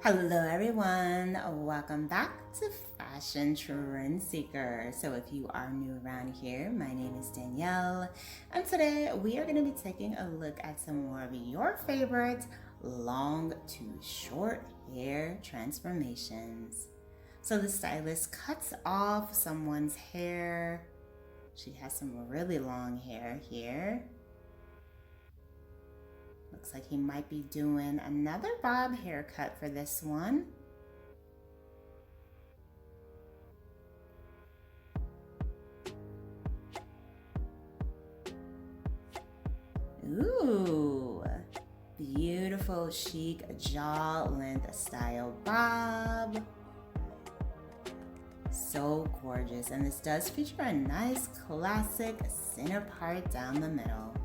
Hello everyone, welcome back to Fashion Trend Seeker. So if you are new around here, my name is Danielle, and today we are going to be taking a look at some more of your favorite long to short hair transformations. So the stylist cuts off someone's hair. She has some really long hair here. Looks like he might be doing another bob haircut for this one. Ooh, beautiful chic jaw length style bob. So gorgeous, and this does feature a nice classic center part down the middle.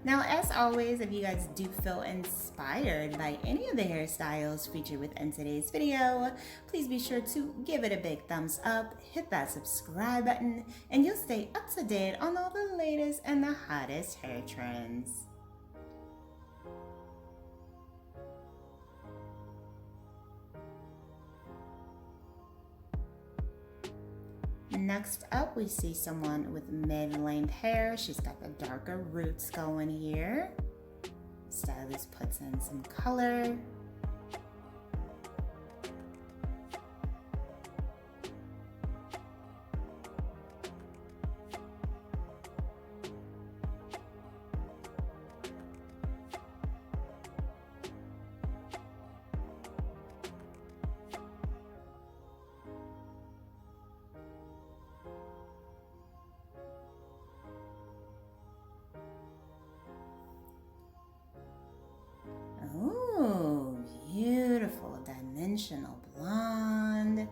Now, as always, if you guys do feel inspired by any of the hairstyles featured within today's video, please be sure to give it a big thumbs up, hit that subscribe button, and you'll stay up to date on all the latest and the hottest hair trends. Next up, we see someone with mid-length hair. She's got the darker roots going here. Stylist puts in some color. Oh, beautiful dimensional blonde.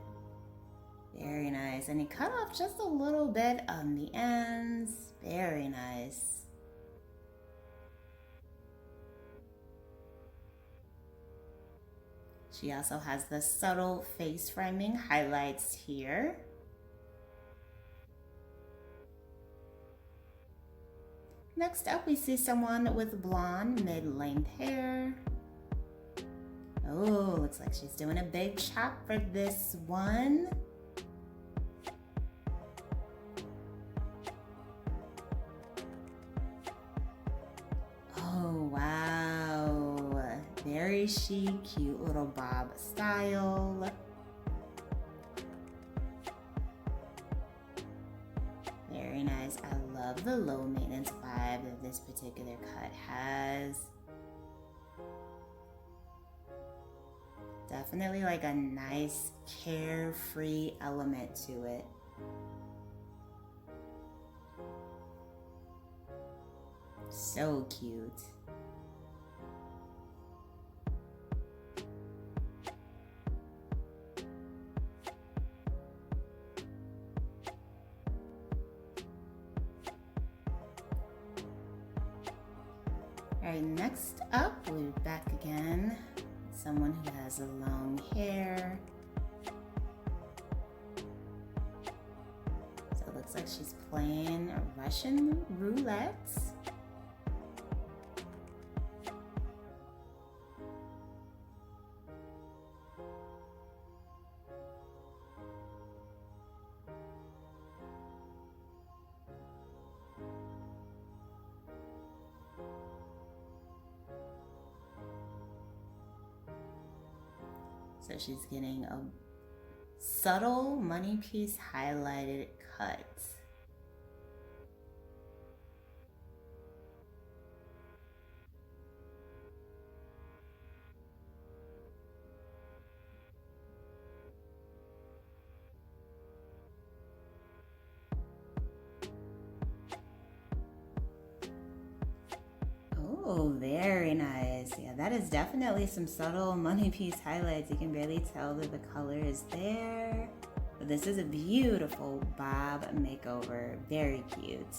Very nice. And he cut off just a little bit on the ends. Very nice. She also has the subtle face framing highlights here. Next up, we see someone with blonde mid-length hair. Oh, looks like she's doing a big chop for this one. Oh, wow. Very chic, cute little bob style. Very nice. I love the low maintenance vibe that this particular cut has. Definitely like a nice carefree element to it. So cute. All right, next up, we're back again. Someone who has a long hair. So it looks like she's playing Russian roulette. So she's getting a subtle money piece highlighted cut. Oh, very nice. Yeah, that is definitely some subtle money piece highlights. You can barely tell that the color is there. But this is a beautiful bob makeover. Very cute.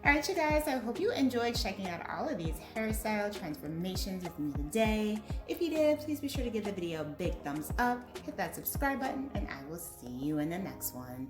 Alright you guys, I hope you enjoyed checking out all of these hairstyle transformations with me today. If you did, please be sure to give the video a big thumbs up, hit that subscribe button, and I will see you in the next one.